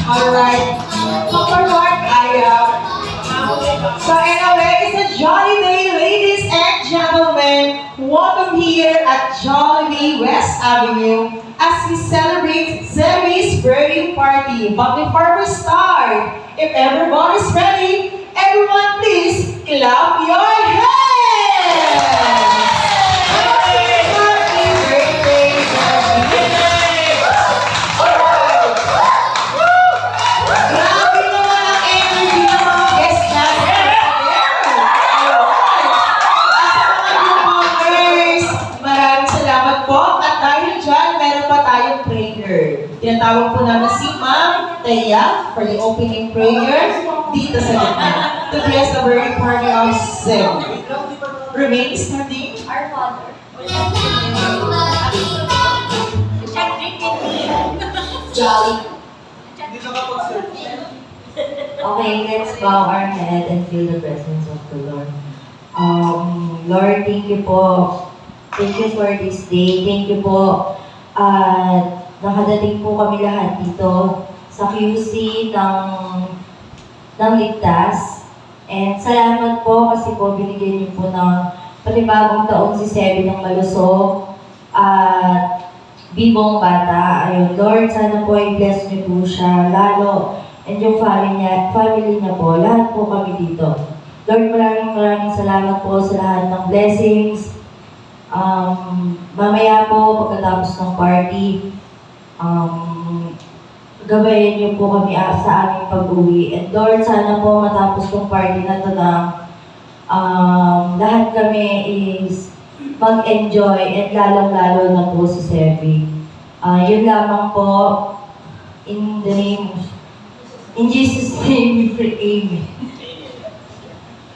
Alright. Forward, so anyway, it's a jolly day, ladies and gentlemen. Welcome here at Jollibee West Avenue as we celebrate Zemi's birthday party. But before we start, if everybody's ready, everyone please clap your hands! Tinatawag po namin si Ma'am Teya for the opening prayer dito sa gitna. To bless the birthday party of Zem. Remain standing. Our Father. Jolly. Okay, let's bow our head and feel the presence of the Lord. Lord, thank you po. Thank you for this day. Thank you po. Nakadating po kami lahat dito sa QC ng ligtas. And salamat po kasi po binigyan niyo po ng panibagong taon si Sebi ng malusog at bibong bata. Ayun, Lord, sana po i-bless niyo po siya lalo and yung family niya po, lahat po kami dito. Lord, maraming salamat po sa lahat ng blessings. Mamaya po, pagkatapos ng party, gabayan niyo po kami sa aming pag-uwi. And Lord, sana po matapos ng party na ito na lahat kami is mag-enjoy and lalong-lalo na po si Sebi. Yun lamang po, in Jesus' name we pray, amen.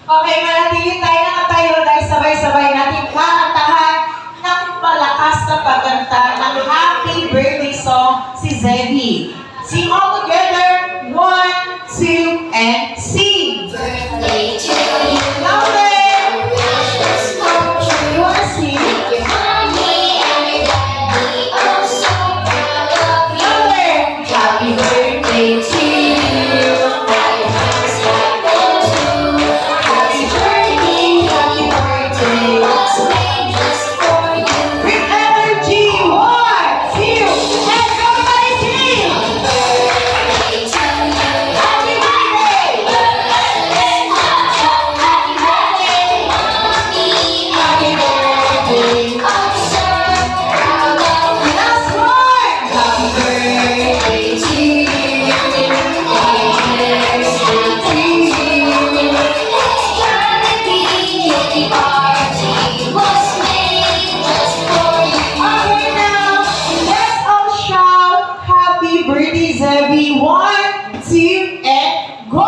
Okay, manatili tayo nakatayo dahil sabay-sabay natin kakantahan ng malakas na pagkanta ng happy birthday song si Zebi. Sing all together, 1, 2, and sing! Birthday to you. Louder! You wanna sing? Your mommy and your daddy, oh so proud of you. Louder! Happy birthday to you. Happy birthday to you. Happy birthday, was made just for you. With energy, 1, 2, and everybody sing! Birthday to you. Happy birthday! Happy birthday, mommy. Happy birthday, oh so proud of you. Last one! Happy birthday to you. Happy birthday to you. It's gonna be a party was made just for you. Okay now, let's all shout happy birthday Zebi. 1, 2, and go!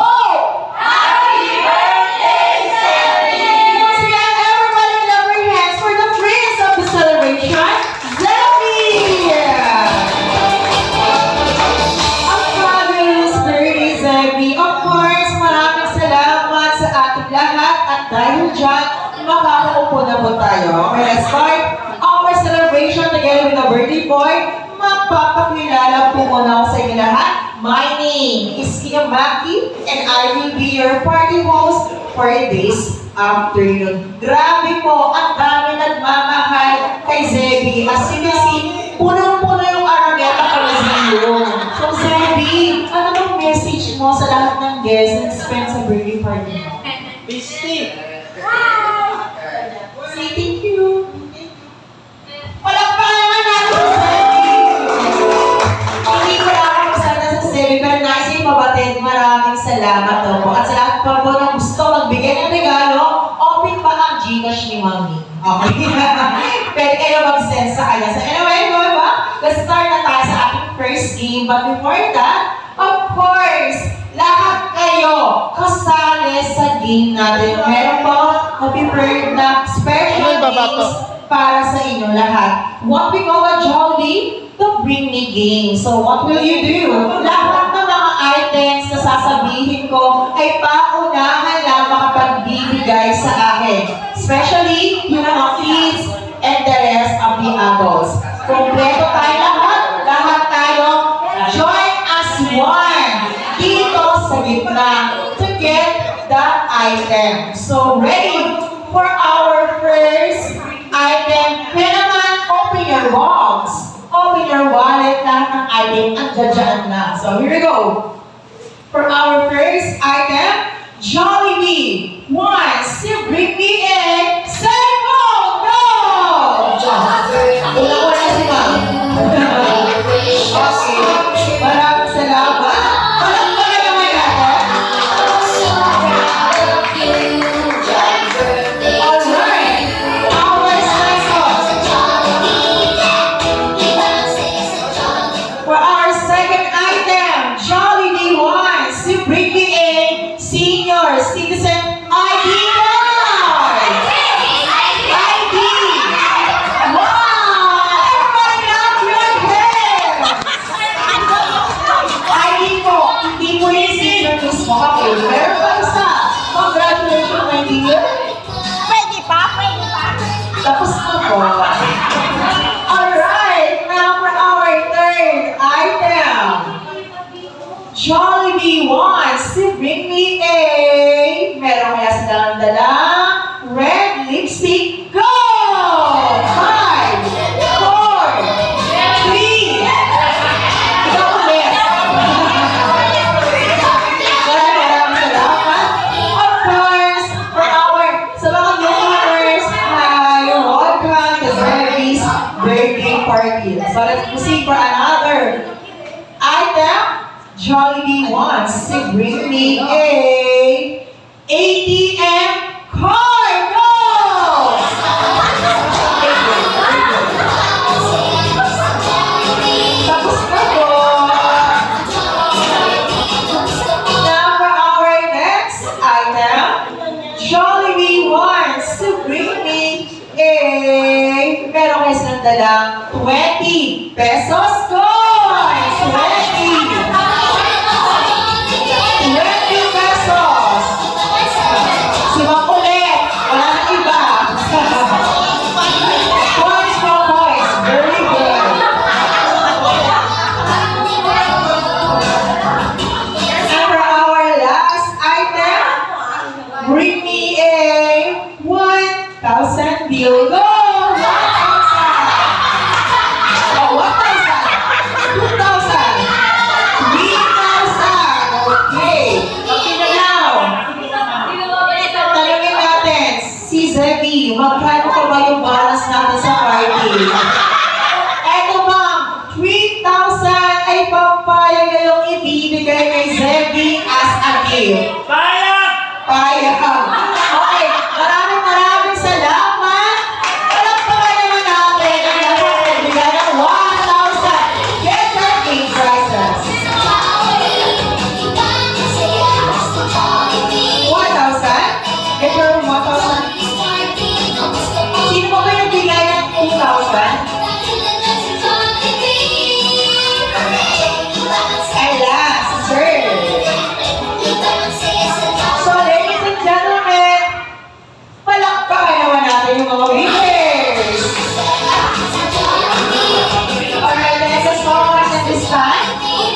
Happy birthday, Once again, everybody clap your hands for the prince of the celebration, Zebi! Ang fabulous birthday Zebi. Of course, maraming salamat sa ating lahat at dahil dyan, makakaupo na po tayo. Okay, let's start our celebration together with the birthday boy. Magpapakilala po muna ako sa inyo lahat. My name is Kia Maki and I will be your party host for this afternoon. Grabe po, ang dami nagmamahal kay Zebi. As you can see, punong-puno yung Araneta Coliseum. So Zebi, ano bang message mo sa lahat ng guests na spend sa birthday party mo? Say thank you. Palakpakan naman natin sa Zebi. Hindi ko lang ako masada sa Zebi, pero nais yung mabatid. Maraming salamat po. At sa lahat pa po na gusto magbigay ng regalo, open pa ang Gcash ni Mami. Okay? Pwede kayo mag-send sa kanya. So anyway, ba? Let's start na tayo sa ating first game. But before that, of course, lahat kayo kasali sa game natin. Meron po na-prepared na special games para sa inyo lahat. What we call a Jollibee, the Bring Me Game. So what will you do? Lahat ng mga items na sasabihin ko ay paunahan lang makapagbibigay sa akin. Especially yung mga kids and the rest of the adults. Kompleto tayo lahat. Lahat tayo. Join as one. item. So, ready for our first item. Kaya naman, open your box. Open your wallet. Lahat ng item ang dyan na. So, here we go. For our first item, Jollibee wants to bring me in cellphone. Go! Una si Ma'am. Okay. Maraming salamat. Palakpakan naman natin. Alright. Our second. For our second item, Jollibee wants to bring me in senior citizen ID card. ID. Wow! Everybody clap your hands. ID po, hindi po yung senior mismo. Okay, meron pa isa. Congratulations, my dear. Pwede pa. Tapos na po. Alright, now for our third item. Jollibee wants to bring me a... Meron kaya silang dalang red lipstick. Go! 5, 4, 3. Ikaw ulit. Maraming salamat. Of course, for our... Sa mga viewers, hi, welcome to Zerby's birthday party. So let's proceed for another item. Jollibee wants to bring me a ATM card. Go! Tapos na po. Now for our next item, Jollibee wants to bring me a... Meron kayo silang dalang 20 pesos coins. 20 pesos. Si Ma'am ulit. Wala na iba. Coins for coins. Very good. And for our last item, bring me a 1,000 bill. Go! 1,000. 1,000. 2,000. 3,000. Okay. Okay na now. Talungin natin, si Zebby, magkano pa ba yung balance natin sa party? Eto ma'am, 3,000 ay pampayag ngayong ibibigay kay Zebby as a gift. Payag! Okay, maraming salamat. Palakpakan naman natin ang lahat ng bigay ng 1,000. Get your game prizes. 1,000? Get your 1,000. Sino ba yung bigay ng 2,000? Ay, last, sir. So, ladies and gentlemen, palakpakan naman natin yung mga winners. Alright, thank you so much at this time.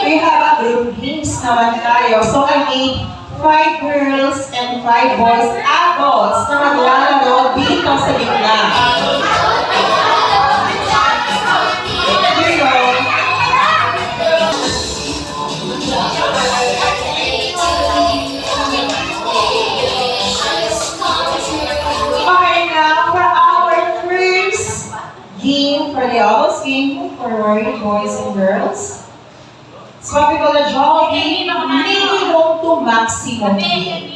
We have a group games naman tayo. So, I need 5 girls and 5 boys adults na maglalaro dito sa gitna. Here you go. Okay, now for our first game for the adults game for worried boys and girls. So, we call the Jollibee minimum to maximum game.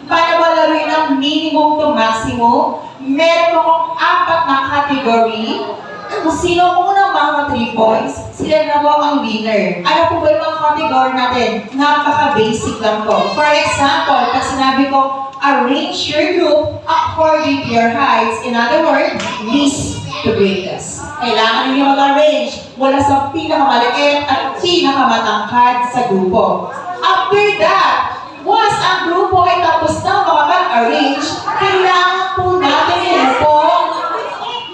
Paano ba laruin ang minimum to maximum? Meron akong 4 na category. Kung sino unang mga 3 points, sila na po ang winner. Ano po ba yung mga category natin? Napaka-basic lang po. For example, pag sinabi ko, arrange your group according to your heights. In other words, least to greatest. Kailangan ninyo mag-arrange mula sa pinakamaliit at pinakamatangkad sa grupo. After that, once ang grupo ay tapos na makapag-arrange, kailangan po natin yung grupo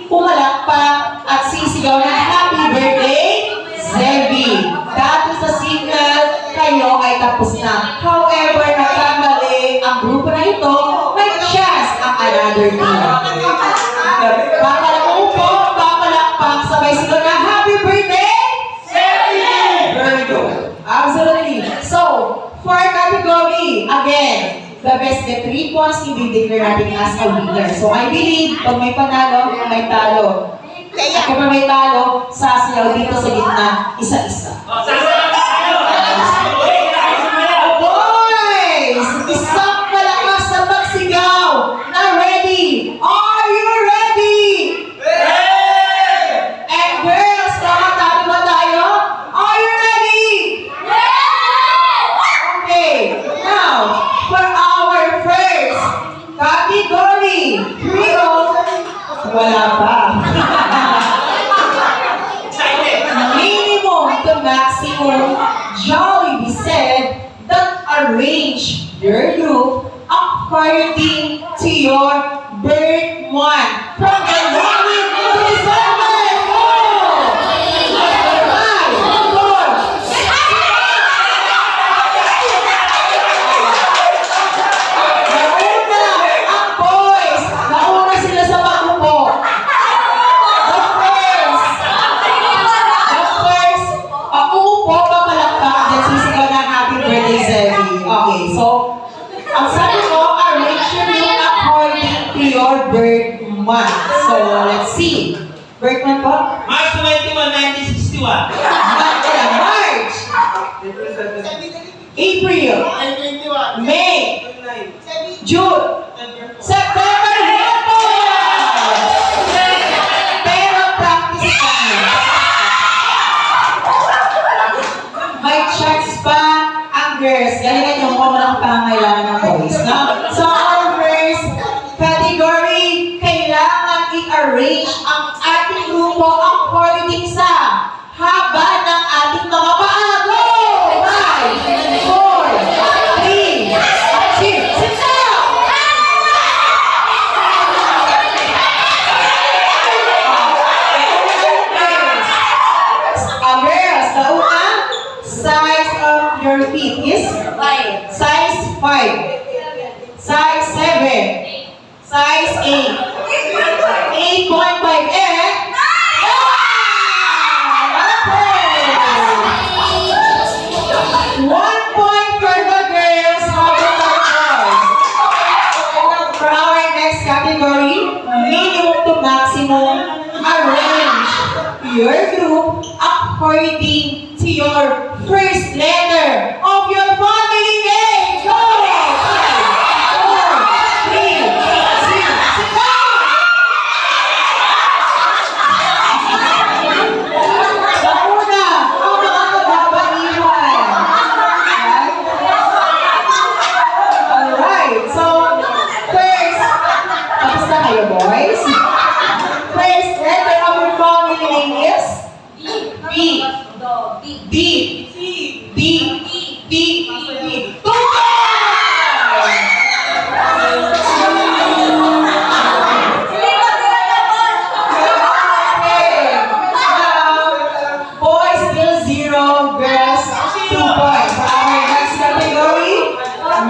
pumalakpak at sisigaw ng happy birthday, Zebby. That is the signal kayo ay tapos na. However, nagkamali ang grupo na ito Papalakpak, sabay sila na happy birthday! Very good. Absolutely. So, for category, again, the best get 3 points, i-declare natin as a winner. So, I believe, pag may panalo, may talo. At kapag may talo, sasayaw dito sa gitna, isa-isa. Boys! Isang malakas na magsigaw na ready! Are you ready? And girls, kakatalo ba tayo? Are you ready? Okay, now, for our first category, trio, wala pa. Minimum to maximum, Jollibee said that arrange your group according to your birth month. From January to December. Go! 5, 4. Nauna ang boys. Nauna sila sa pag-upo. Uupo pa palakpak, then sisigaw ng happy birthday, Zevi. Okay, so, ang sabi ko, arrange your group according to your birth month. So, let's see. Birth month po? March 21, 1961. March. April. May. June. September. Pero practice pa. May charts pa ang girls. Galingan yung kung walang pangailangan ng boys. No? So, our first category, kailangan i-arrange ang ating grupo according sa haba ng ating mga paa. Go! 5, 4, 3, 2, sit down! Girls, nauna, size of your feet is 5. Size 5. Size 7. Size 8. 8.5 and... One point for the girls. How about the boys? For our next category, minimum to maximum, arrange your group according to your first letter of your family name. Go! 5, 4, 3, 2, sit down! Nauna, ang mga kababaihan. Alright, so first, tapos na kayo boys. First letter of your family name is B. D. D. D. D. Boys still 0, girls 2 points. For our next category,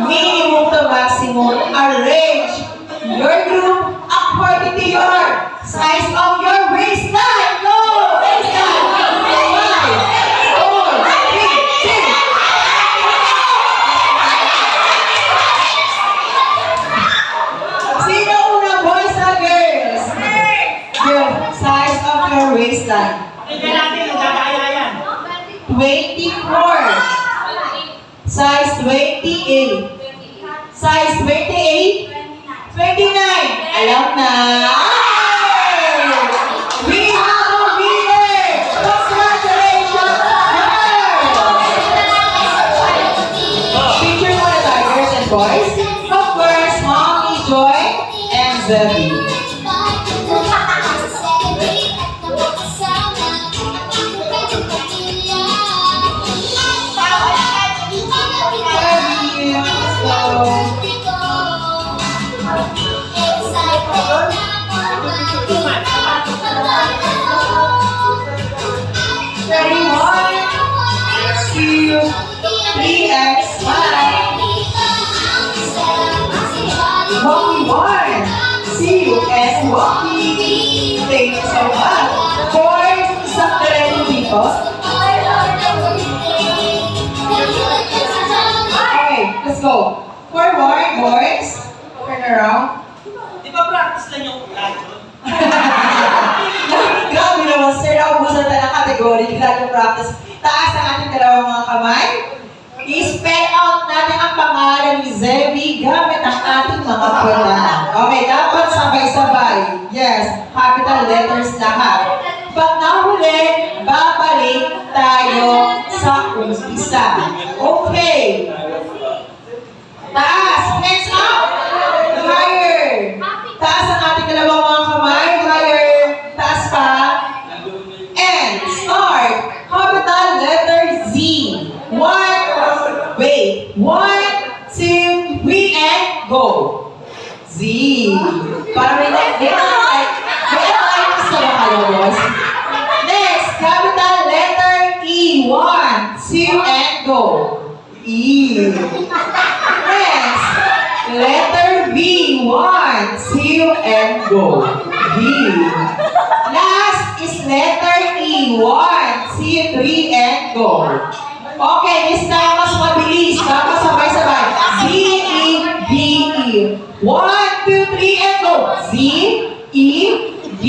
minimum to maximum, arrange your group according to your size of your waistline. Go! Waistline. 5, 4, 3, 2. Sino una, boys or girls? Your size of your waistline. Tignan natin, nagkakaya yan. 24. Size 28. Size 28. 29. Alam na. We have a winner. Congratulations, girls. Picture muna tayo, girls and boys. Of course, Mommy Joy and Zebi. po? Okay, let's go. Forward, boys. Turn around. Di ba practice lang yung lajon? Grabe naman, sir. Naubusan tayo ng category. Glad yung practice. Taas ang ating dalawang mga kamay. I-spell out natin ang pangalan ni Zebi gamit ang ating mga pula. Okay, dapat sabay-sabay. Yes, capital letters lahat. Pag nahuli, babalik tayo sa umpisa. Okay. Taas. Hands up. Higher. Taas ang ating dalawang mga kamay. Higher. Taas pa. And start. Capital letter Z. Wait. 1, 2, 3, and go. Z. Para may sa kayo, boys. Next, capital letter E. 1, 2, and go. E. Next, letter B. 1, 2, and go. B. Last is letter E. 1, 2, 3, and go. Okay, this time mas mabilis. Dapat sabay-sabay. Z, E, D, E. 1, 2, 3, and go. Z, E, D,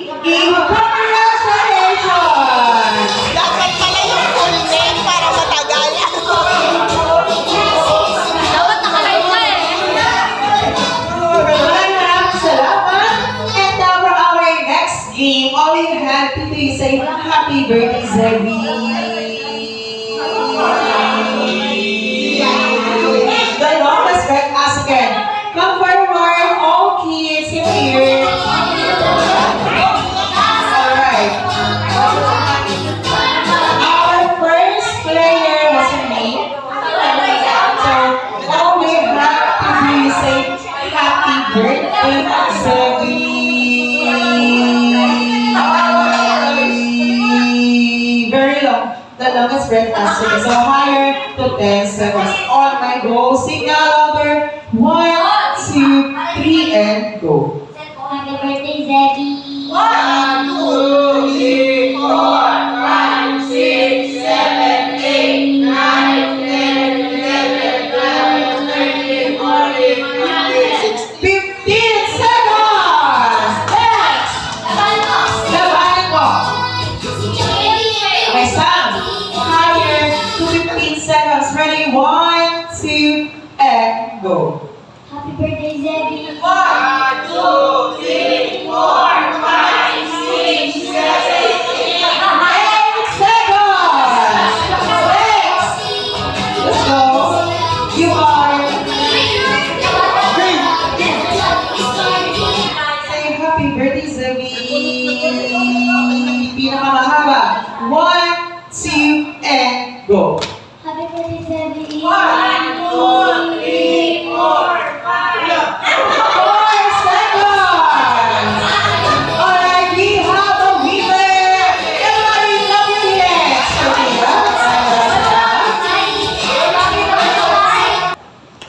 E. Congratulations! Dapat pala yung full name para matagal. Dapat nakalayo eh. Maraming salamat. And now for our next game, all you have to do is say, Happy birthday, Zebi! The longest back us again. Come forward, all kids in here. Alright. Our first player was me. So, all we have to do is say, Happy birthday, Zebi! Very long. The longest breath as so higher to 10 seconds. On my go, sing louder. 1, 2, 3, and go. Happy birthday, Zebi. 1, 2, 3, 4, 5, 6, 7, 8, 9, 10, 11, 12, 13, 14, 15, 16, 15 seconds! Next! Labanan ko. Okay, Sam. Higher to 15 seconds. Ready? 1, 2, and go. Happy birthday, Zebi. 1, 2, 3, 4, 5, 6, 7, 8 seconds. Next. Let's go. You are. Say happy birthday, Zebi. Pinakamahaba. 1, 2, and go. Happy birthday, Zebi. 1, 2, 3, 4, 4 seconds. Alright, we have a winner. Everybody, clap your hands.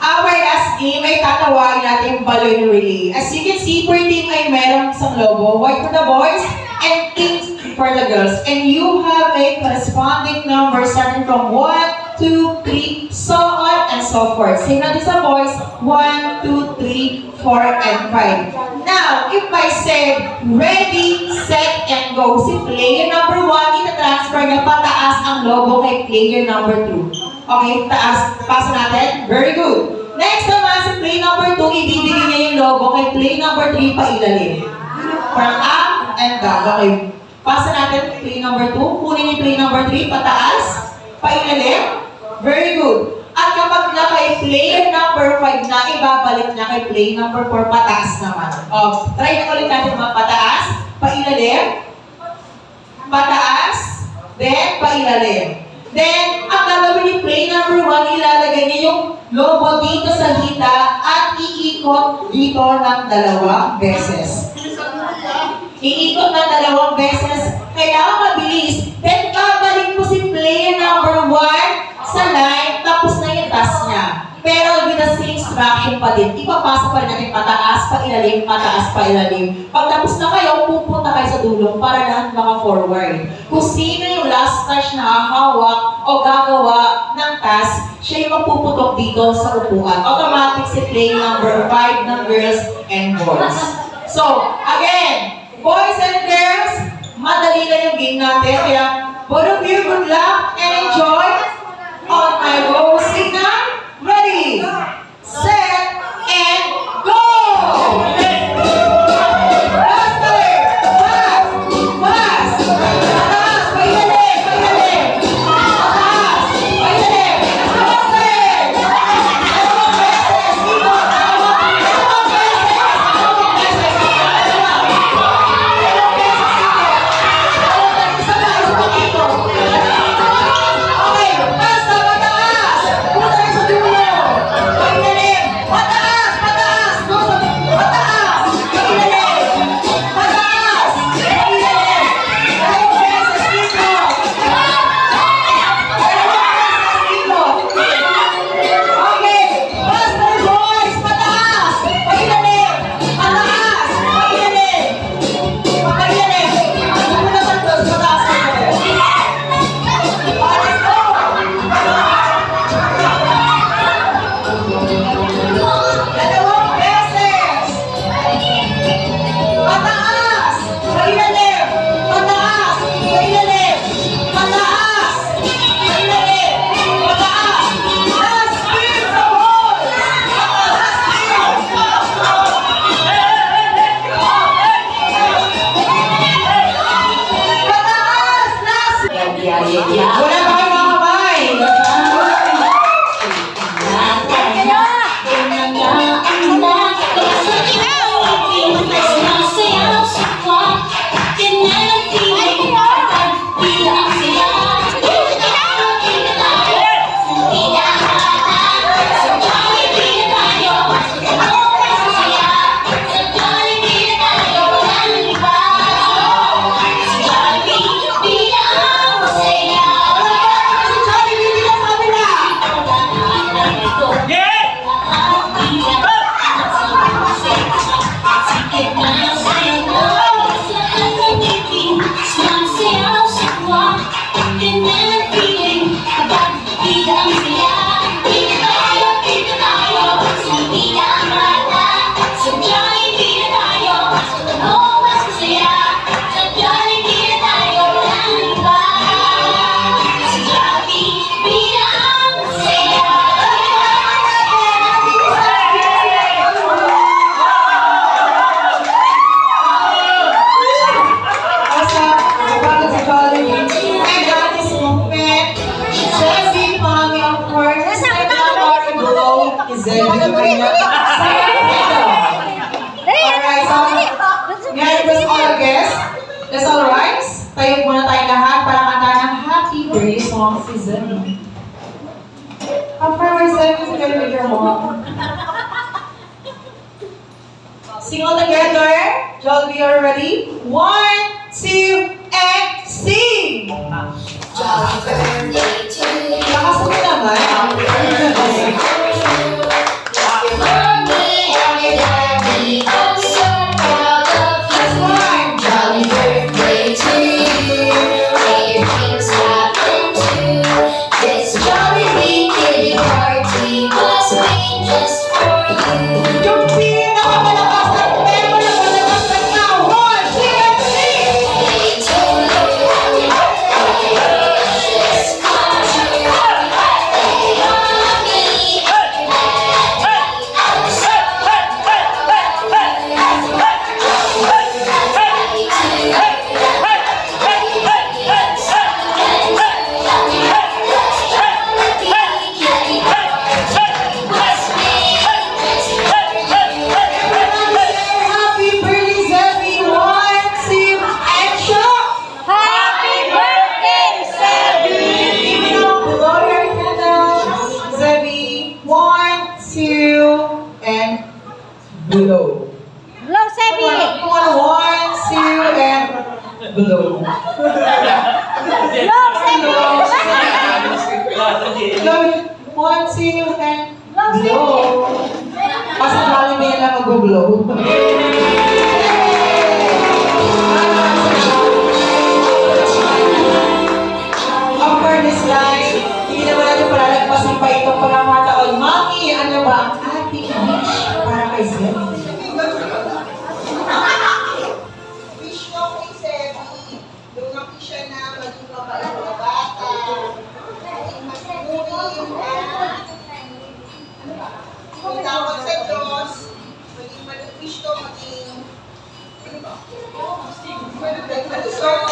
Our last game ay tatawagin natin balloon relay. As you can see, per team ay merong isang logo. White for the boys and pink for the girls. And you have a corresponding number starting from 1, 2, 3, so on and so forth. Same natin sa boys, 1, 2, 3, 4, and 5. Now, if I said, ready, set, and go, si player number 1, ita-transfer niya pataas ang logo kay player number 2. Okay, taas, pasa natin. Very good. Next naman, si player number 2, ibibigay niya yung logo kay player number 3 pa ilalim. From up and down. Okay. Pasa natin, play number 2. Kunin yung play number 3, pataas, pailalim. Very good. At kapag na kay player number 5 na, ibabalik na kay play number 4, pataas naman. Try na ulit natin mga pataas, pailalim, pataas, then pailalim. Then, ang gagawin ni play number 1, ilalagay niya yung logo dito sa hita at iikot dito ng 2 beses. Iikot ng 2 beses, kailangan mabilis. Then, babalik po si player number 1 sa line, tapos na yung task niya. Pero with the same instruction pa din, ipapasa pa rin natin pataas, pailalim, pataas, pailalim. Pag tapos na kayo, pupunta kayo sa dulong para lahat maka-forward. Kung sino yung last touch na hahawak o gagawa ng task, siya yung magpuputok dito sa upuan. Automatic si play number 5 ng girls and boys. So, again, boys and girls, madali lang yung game natin. Kaya, both of you, good luck and enjoy. On my go signal, ready, set, and go! Faster! Fast! Fast! Taas! Pailalim! Pailalim! Taas! Pailalim! Faster! Dalawang beses! Dito! Dalawang beses! Dalawang beses! Dalawang beses dito! Isa na! Isa pa dito! Okay! Basta! Pataas! Punta na sa dulo! Pailalim! Pataas! Pataas! Gusto! Pataas! Pailalim! Pataas! Pailalim! Dalawang beses dito! Dalawang beses dito! Okay! Basta boys! Pataas! Pailalim! Pataas! Pailalim! Pailalim! Punta sa dulo! Pataas! Pailalim! Let's go! Dalawang beses! Pataas! Pailalim! Pataas! Pailalim! Pataas! Pailalim! Pataas! Last spin sa ball! Last spin! Pataas! Last spin! Wala ba kayo mga kamay? Si Johnny, bibigyan sa kabila! Basta, bakit si Jollibee? And that is movement. Jessie, mommy, of course. Step down, Martin, below. Is Jessie Marina? Alright, so, may I request all our guests? Let's all rise. Tayo muna tayo lahat para kantahan ng happy birthday song si Jessie. How far away is Jessie? Sa galing with your mom. Sing all together. Jollibee, are you ready? 1, 2, and sing! Jolly birthday to you. Lakas mo naman. Your mommy and your daddy, I'm so proud of Last you. one. Jolly birthday to you. May your dreams happen too. This Jollibee kitty party was made just for you. Yung pinakamalakas na pera na malakas na nga. 1, 2, and sing! They told you happy birthday, wishes come true. Hey, mommy, I'm so Everybody say happy birthday, Zebby. 1, 2, and shout! Happy birthday, Sebi! Give it up. Blow your candles. Zebby. 1, 2, and blow. Blow, Sebi! Come on, 1, 2, and blow. Blow, Sebi! Blow. 1, 2, and blow. Kasi Jollibee lang mag-blow. this life, hindi naman natin palalagpasin pa itong pagkakataon. Mami, ano ba ang ating wish para kay Zeb? Wish ko kay Sebi, lumaki siya na maging mabait na bata, maging masunurin na may tawag sa Diyos, maging wish ko maging malusog,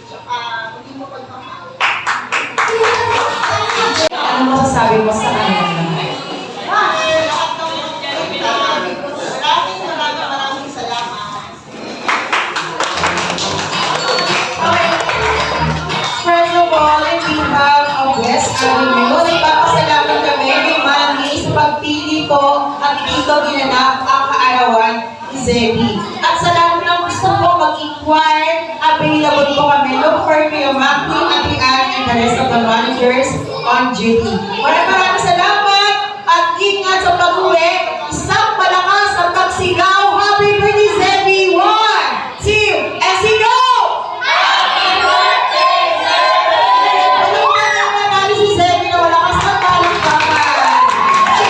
tsaka maging mapagmamahal. Ano masasabi mo sa kanya? Maraming salamat. First of all, in behalf of West Avenue, nagpapasalamat kami kay Mami sa pagpili ko at dito ginanap ang kaarawan ni Zebi. At sa lahat ng gusto ko mag-inquire, available po kami. Look for Kuya Maki, Ate Ann, and the rest of the managers on duty. Maraming salamat at ingat sa pag-uwi